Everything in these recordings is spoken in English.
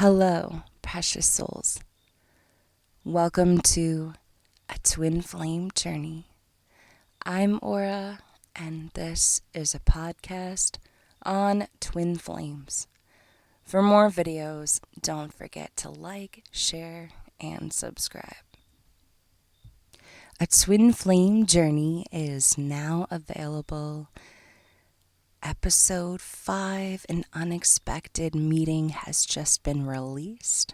Hello, precious souls. Welcome to a twin flame journey. I'm Aura, and this is a podcast on twin flames. For more videos, don't forget to like, share, and subscribe. A twin flame journey is now available. Episode 5, An Unexpected Meeting, has just been released.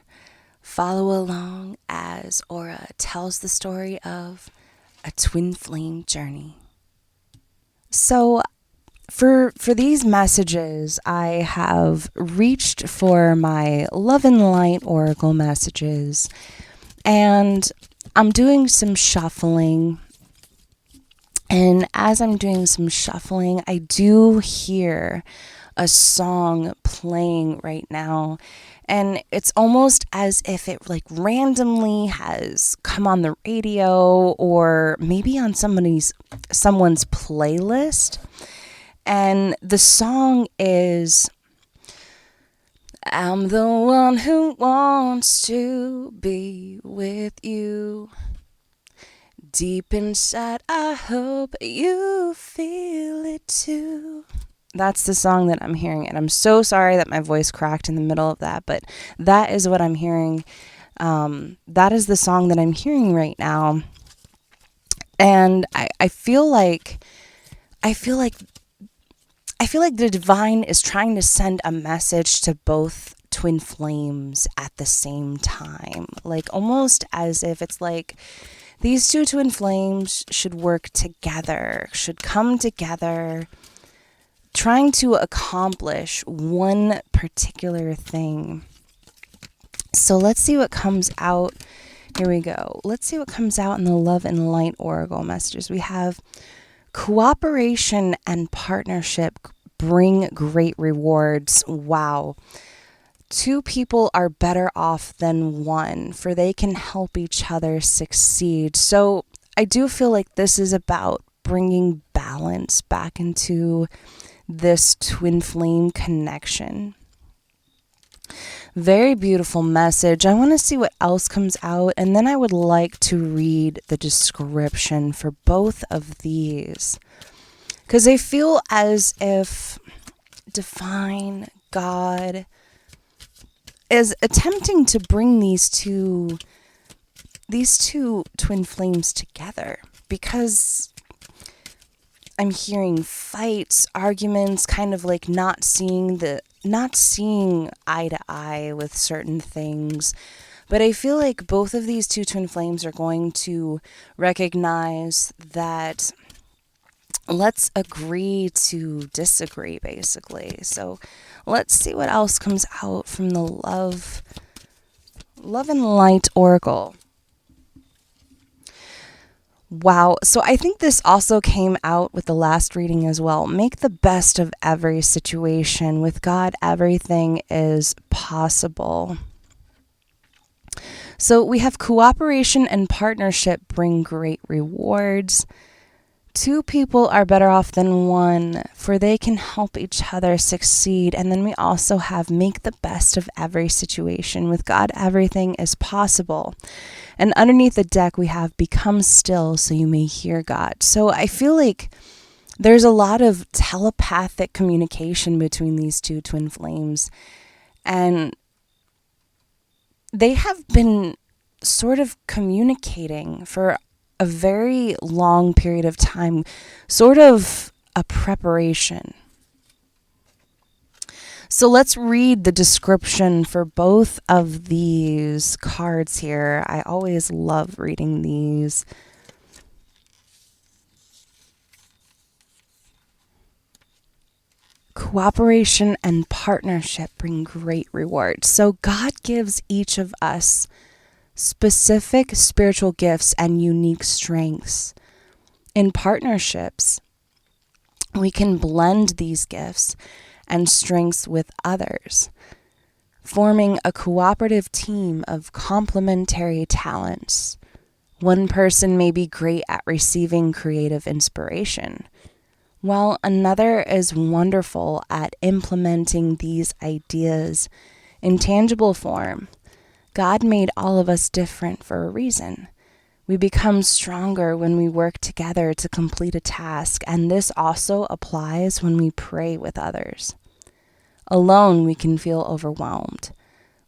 Follow along as Aura tells the story of a twin flame journey. So, for these messages, I have reached for my love and light oracle messages, and I'm doing some shuffling. And as I'm doing some shuffling, I do hear a song playing right now. And it's almost as if it randomly has come on the radio or maybe on someone's playlist. And the song is I'm the one who wants to be with you. Deep inside, I hope you feel it too. That's the song that I'm hearing, and I'm so sorry that my voice cracked in the middle of that, but that is what I'm hearing. That is the song that I'm hearing right now, and I feel like the divine is trying to send a message to both twin flames at the same time, almost as if it's these two twin flames should work together, should come together, trying to accomplish one particular thing. So let's see what comes out. Here we go. Let's see what comes out in the love and light oracle messages. We have cooperation and partnership bring great rewards. Wow. Two people are better off than one, for they can help each other succeed. So I do feel like this is about bringing balance back into this twin flame connection. Very beautiful message. I want to see what else comes out, and then I would like to read the description for both of these, because I feel as if divine God is attempting to bring these two twin flames together, because I'm hearing fights, arguments, kind of not seeing eye to eye with certain things. But I feel like both of these two twin flames are going to recognize that let's agree to disagree, basically. So let's see what else comes out from the love and light oracle. Wow. So I think this also came out with the last reading as well. Make the best of every situation. With God, everything is possible. So we have cooperation and partnership bring great rewards. Two people are better off than one, for they can help each other succeed. And then we also have make the best of every situation. With God, everything is possible. And underneath the deck, we have become still so you may hear God. So I feel like there's a lot of telepathic communication between these two twin flames. And they have been sort of communicating for a very long period of time, sort of a preparation. So let's read the description for both of these cards here. I always love reading these. Cooperation and partnership bring great rewards. So God gives each of us specific spiritual gifts and unique strengths. In partnerships, we can blend these gifts and strengths with others, forming a cooperative team of complementary talents. One person may be great at receiving creative inspiration, while another is wonderful at implementing these ideas In tangible form, God made all of us different for a reason. We become stronger when we work together to complete a task, and this also applies when we pray with others. Alone, we can feel overwhelmed,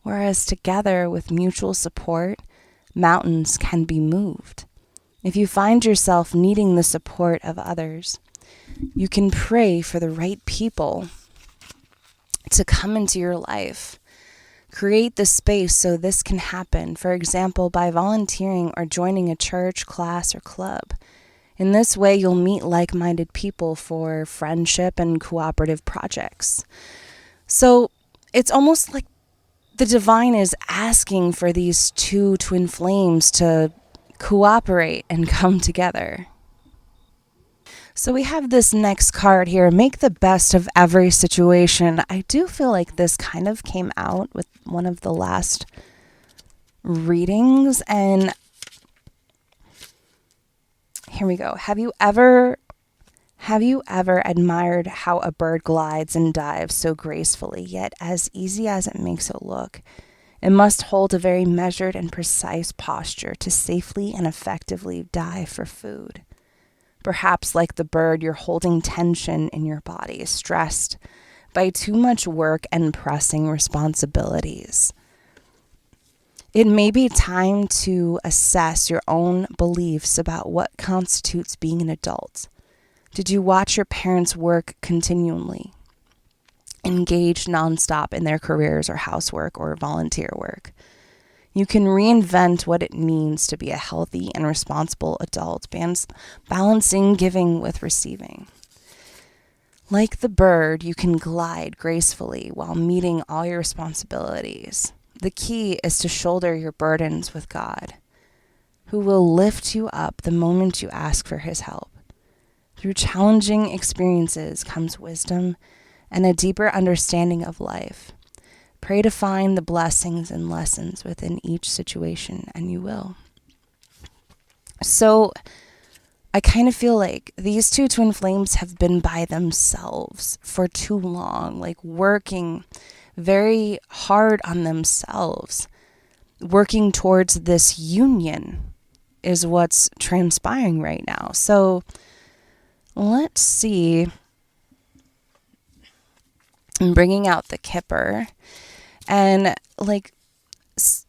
whereas together with mutual support, mountains can be moved. If you find yourself needing the support of others, you can pray for the right people to come into your life. Create the space so this can happen, for example, by volunteering or joining a church, class, or club. In this way, you'll meet like-minded people for friendship and cooperative projects. So it's almost like the divine is asking for these two twin flames to cooperate and come together. So we have this next card here, make the best of every situation. I do feel like this kind of came out with one of the last readings, and here we go. Have you ever admired how a bird glides and dives so gracefully, yet as easy as it makes it look? It must hold a very measured and precise posture to safely and effectively dive for food. Perhaps like the bird, you're holding tension in your body, stressed by too much work and pressing responsibilities. It may be time to assess your own beliefs about what constitutes being an adult. Did you watch your parents work continually, engage nonstop in their careers or housework or volunteer work? You can reinvent what it means to be a healthy and responsible adult, balancing giving with receiving. Like the bird, you can glide gracefully while meeting all your responsibilities. The key is to shoulder your burdens with God, who will lift you up the moment you ask for his help. Through challenging experiences comes wisdom and a deeper understanding of life. Pray to find the blessings and lessons within each situation, and you will. So I kind of feel like these two twin flames have been by themselves for too long, like working very hard on themselves. Working towards this union is what's transpiring right now. So let's see. I'm bringing out the Kipper. And like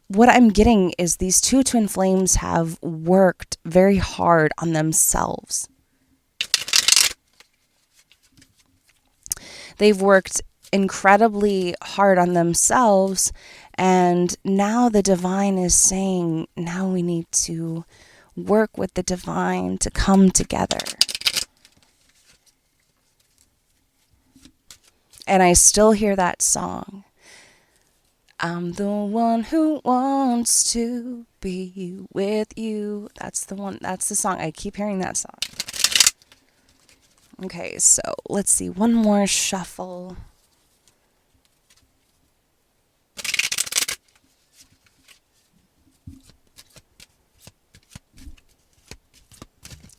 what I'm getting is these two twin flames have worked very hard on themselves. They've worked incredibly hard on themselves, and now the divine is saying, now we need to work with the divine to come together. And I still hear that song. I'm the one who wants to be with you. That's the one. That's the song. I keep hearing that song. Okay, so let's see. One more shuffle.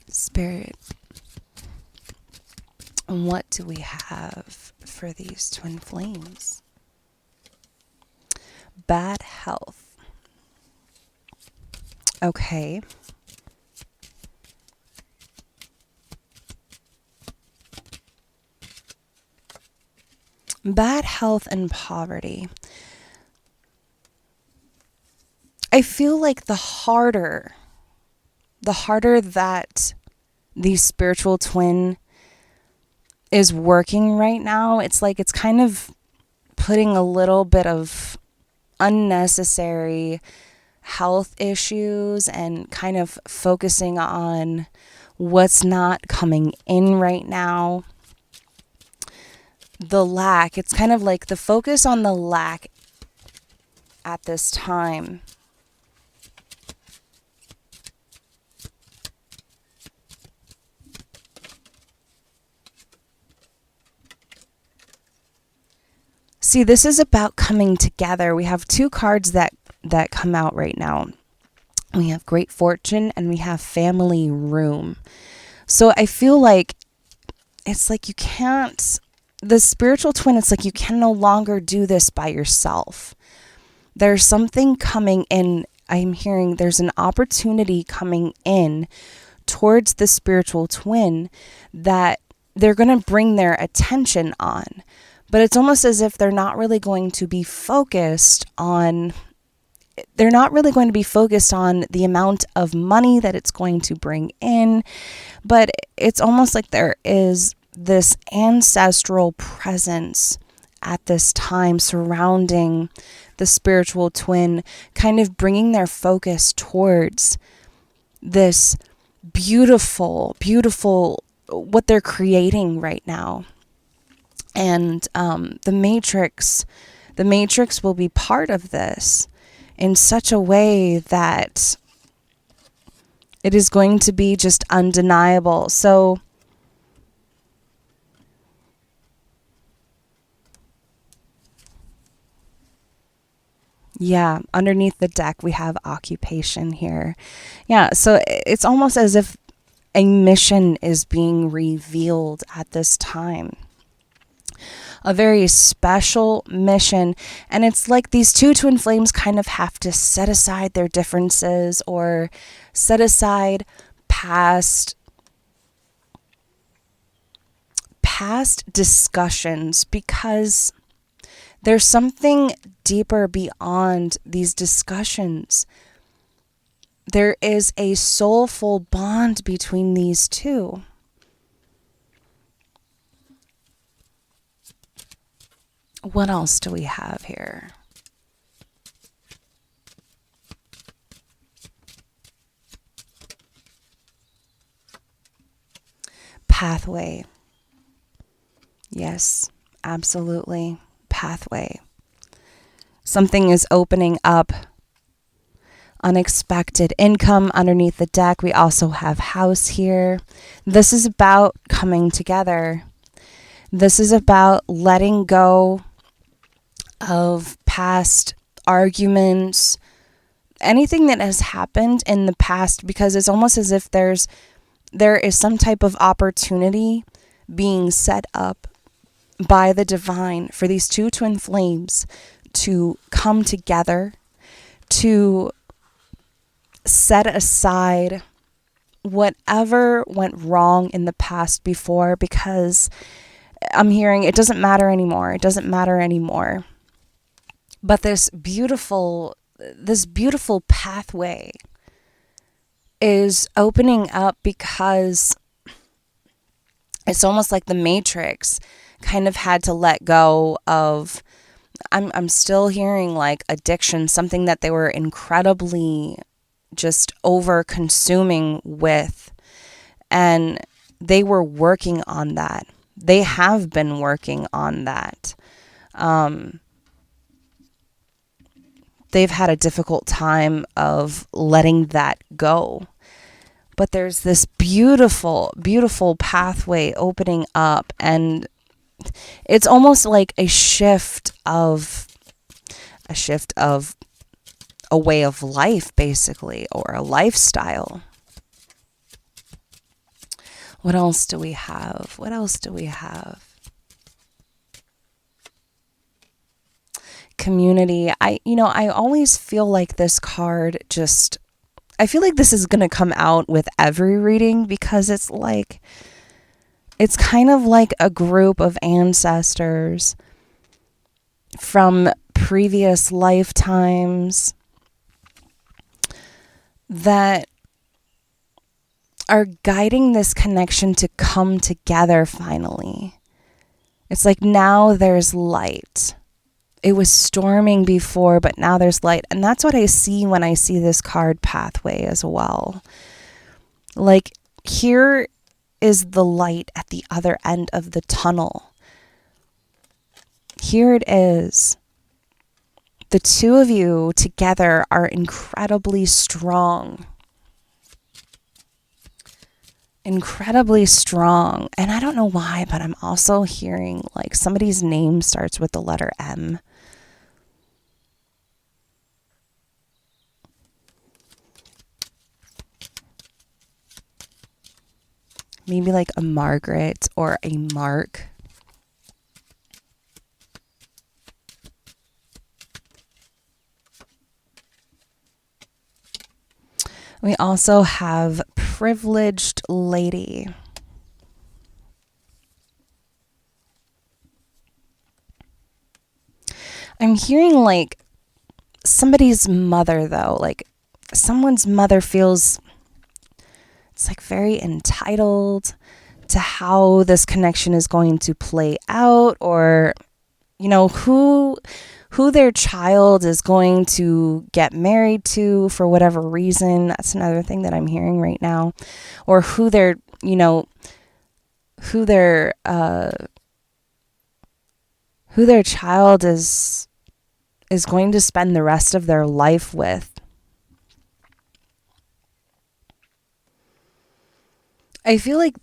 Spirit, what do we have for these twin flames? Bad health. Okay. Bad health and poverty. I feel like the harder that the spiritual twin is working right now, it's like it's kind of putting a little bit of unnecessary health issues and kind of focusing on what's not coming in right now. The lack, it's kind of like the focus on the lack at this time. See, this is about coming together. We have two cards that come out right now. We have great fortune and we have family room. So I feel like it's like you can't the spiritual twin, it's like you can no longer do this by yourself. There's something coming in. I'm hearing there's an opportunity coming in towards the spiritual twin that they're going to bring their attention on. But it's almost as if they're not really going to be focused on the amount of money that it's going to bring in, but it's almost like there is this ancestral presence at this time surrounding the spiritual twin, kind of bringing their focus towards this beautiful, beautiful, what they're creating right now. And the matrix will be part of this in such a way that it is going to be just undeniable. So yeah, underneath the deck we have occupation here. Yeah, so it's almost as if a mission is being revealed at this time. A very special mission. And it's like these two twin flames kind of have to set aside their differences or set aside past discussions, because there's something deeper beyond these discussions. There is a soulful bond between these two. What else do we have here? Pathway. Yes, absolutely. Pathway. Something is opening up. Unexpected income underneath the deck. We also have house here. This is about coming together. This is about letting go of past arguments, anything that has happened in the past, because it's almost as if there is some type of opportunity being set up by the divine for these two twin flames to come together, to set aside whatever went wrong in the past before, because I'm hearing it doesn't matter anymore. It doesn't matter anymore. But this beautiful pathway is opening up, because it's almost like the Matrix kind of had to let go of, I'm still hearing like addiction, something that they were incredibly just over consuming with, and they were working on that. They have been working on that. They've had a difficult time of letting that go. But there's this beautiful, beautiful pathway opening up, and it's almost like a shift of a way of life, basically, or a lifestyle. What else do we have? Community. I always feel like this card I feel like this is going to come out with every reading, because it's kind of like a group of ancestors from previous lifetimes that are guiding this connection to come together finally. It's like now there's light. It was storming before, but now there's light. And that's what I see when I see this card pathway as well. Like, here is the light at the other end of the tunnel. Here it is. The two of you together are incredibly strong. Incredibly strong. And I don't know why, but I'm also hearing like somebody's name starts with the letter M. Maybe like a Margaret or a Mark. We also have privileged lady. I'm hearing like somebody's mother, though. Like someone's mother feels it's like very entitled to how this connection is going to play out, or who their child is going to get married to for whatever reason. That's another thing that I'm hearing right now. Or who their who their who their child is going to spend the rest of their life with. I feel like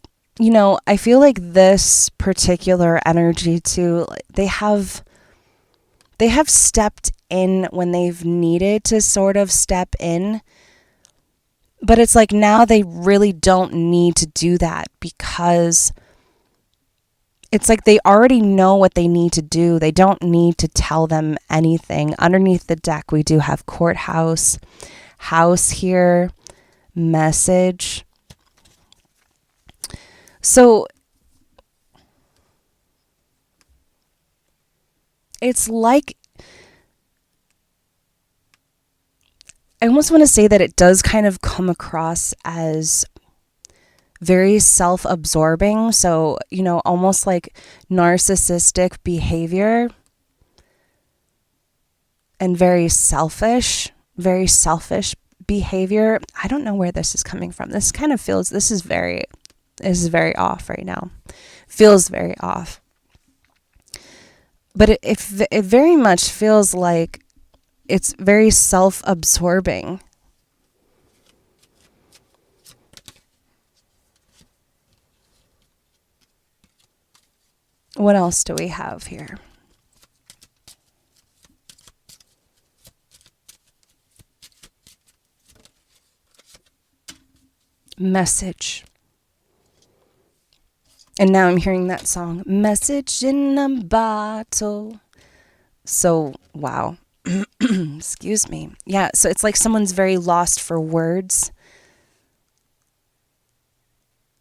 this particular energy too, they have stepped in when they've needed to sort of step in. But it's like now they really don't need to do that, because it's like they already know what they need to do. They don't need to tell them anything. Underneath the deck, we do have courthouse, house here, message. So it's like, I almost want to say that it does kind of come across as very self-absorbing. So, almost like narcissistic behavior, and very selfish behavior. I don't know where this is coming from. This kind of feels, this is very off right now. Feels very off. But it very much feels like it's very self-absorbing. What else do we have here? Message. And now I'm hearing that song, Message in a Bottle. So, wow. Excuse me. Yeah, so it's like someone's very lost for words.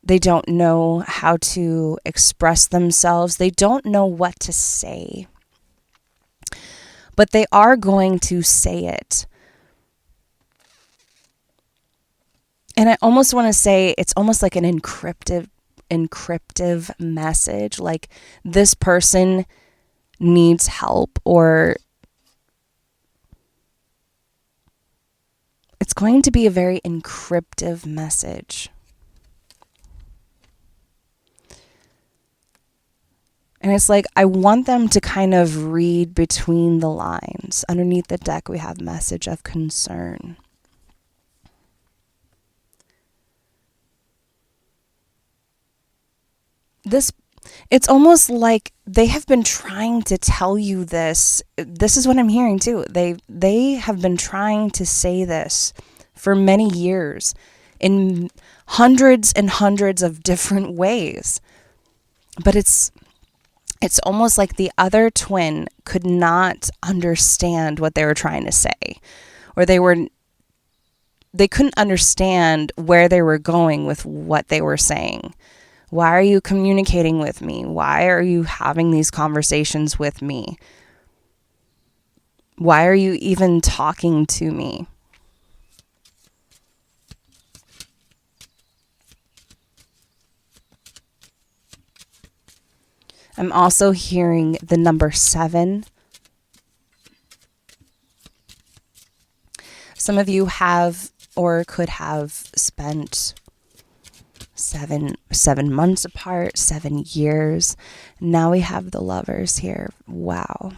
They don't know how to express themselves. They don't know what to say. But they are going to say it. And I almost want to say it's almost like an encryptive message, like this person needs help, or it's going to be a very encryptive message. And it's like, I want them to kind of read between the lines. Underneath the deck, we have message of concern. It's almost like they have been trying to tell you this. This is what I'm hearing too. They have been trying to say this for many years in hundreds and hundreds of different ways. But it's almost like the other twin could not understand what they were trying to say, or they couldn't understand where they were going with what they were saying. Why are you communicating with me? Why are you having these conversations with me? Why are you even talking to me? I'm also hearing the number 7. Some of you have or could have spent 7 months apart, 7 years. Now we have the Lovers here. Wow.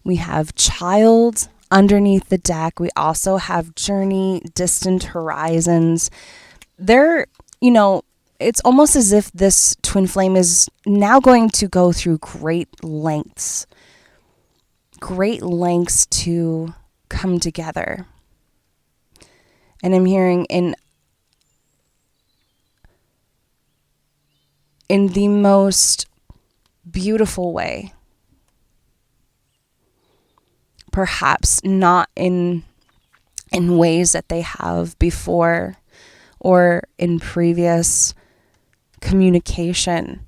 We have child underneath the deck. We also have journey, distant horizons. It's almost as if this twin flame is now going to go through great lengths to come together. And I'm hearing in the most beautiful way. perhaps not in ways that they have before or in previous communication.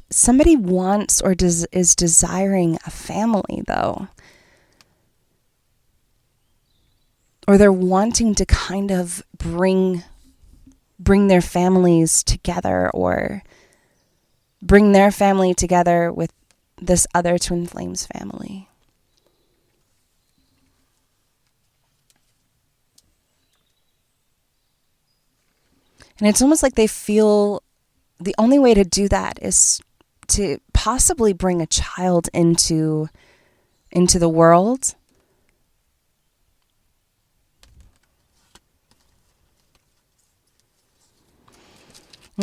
Somebody wants or is desiring a family, though. Or they're wanting to kind of bring their families together, or bring their family together with this other twin flames family. And it's almost like they feel the only way to do that is to possibly bring a child into the world.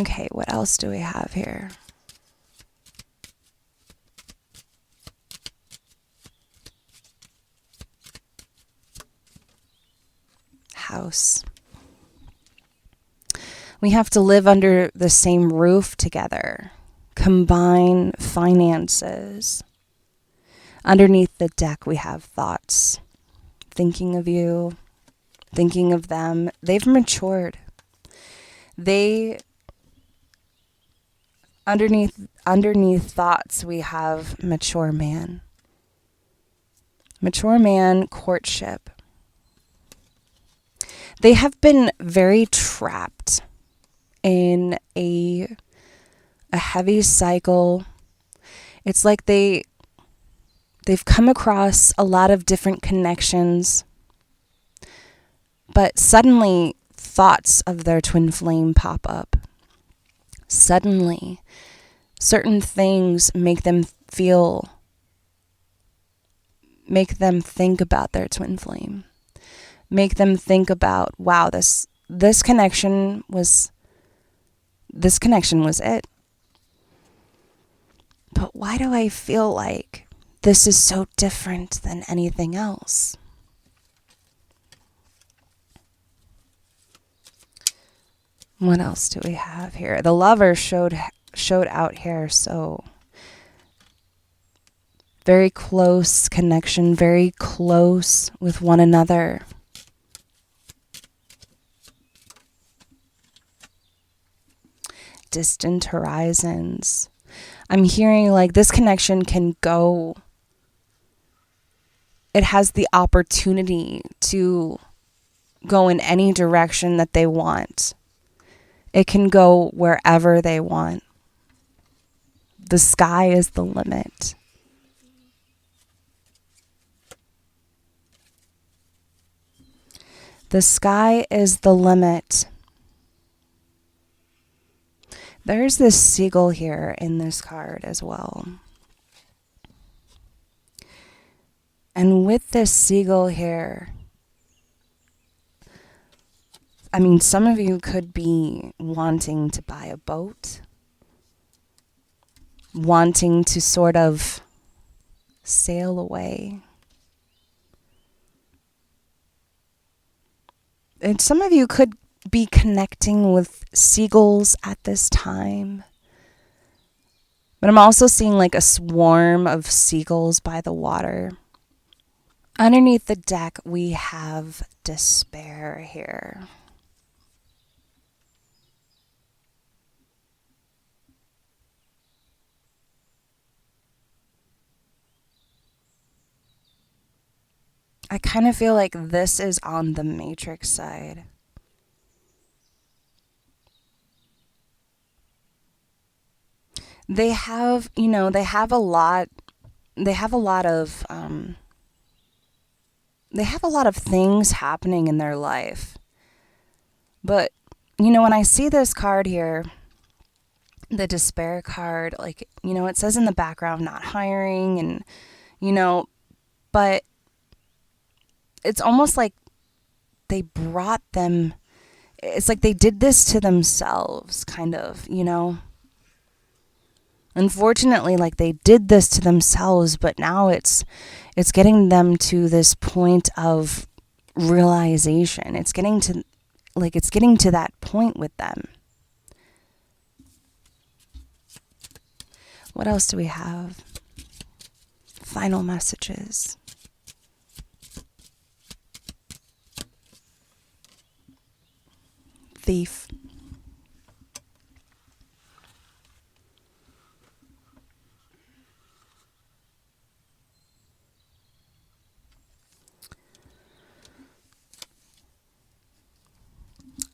Okay, what else do we have here? House. We have to live under the same roof together, combine finances. Underneath the deck, we have thoughts, thinking of you, thinking of them. They've matured. Underneath thoughts, we have mature man. Mature man, courtship. They have been very trapped in a heavy cycle. It's like they've come across a lot of different connections, but suddenly thoughts of their twin flame pop up. Suddenly, certain things make them think about their twin flame. Make them think about, wow, this connection was it. But why do I feel like this is so different than anything else? What else do we have here? The lover showed out here, so very close connection, very close with one another. Distant horizons. I'm hearing like this connection can go, it has the opportunity to go in any direction that they want. It can go wherever they want. The sky is the limit. The sky is the limit. There's this seagull here in this card as well. And with this seagull here, I mean, some of you could be wanting to buy a boat, wanting to sort of sail away. And some of you could be connecting with seagulls at this time. But I'm also seeing like a swarm of seagulls by the water. Underneath the deck, we have despair here. I kind of feel like this is on the matrix side. They have a lot of things happening in their life. But, when I see this card here, the despair card, like, it says in the background, not hiring, and, but it's almost like they brought them, it's like they did this to themselves, kind of, Unfortunately, like they did this to themselves, but now it's getting them to this point of realization. It's getting to that point with them. What else do we have? Final messages. Thief.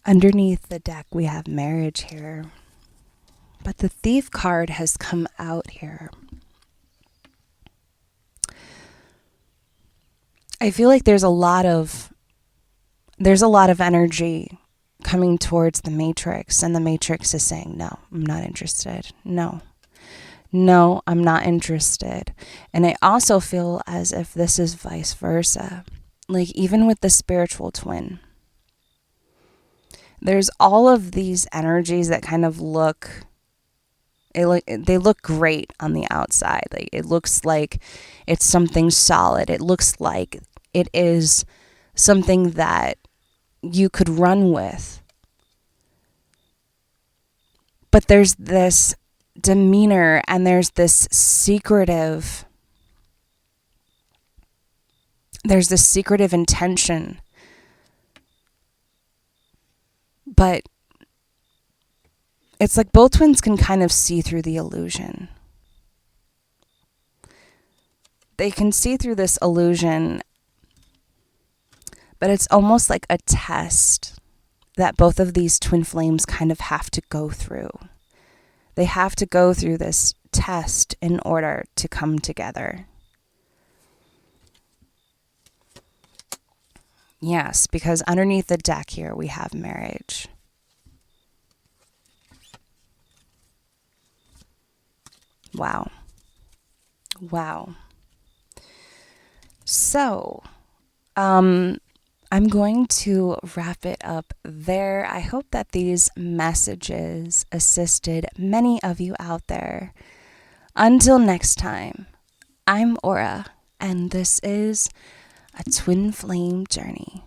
Underneath the deck, we have marriage here. But the thief card has come out here. I feel like there's a lot of energy coming towards the matrix, and the matrix is saying, no, I'm not interested. No, I'm not interested. And I also feel as if this is vice versa. Like even with the spiritual twin, there's all of these energies that kind of they look great on the outside. Like it looks like it's something solid. It looks like it is something that you could run with. But there's this demeanor and there's this secretive intention. But it's like both twins can kind of see through the illusion. They can see through this illusion, but it's almost like a test that both of these twin flames kind of have to go through. They have to go through this test in order to come together. Yes, because underneath the deck here we have marriage. Wow. So, I'm going to wrap it up there. I hope that these messages assisted many of you out there. Until next time, I'm Aura, and this is a twin flame journey.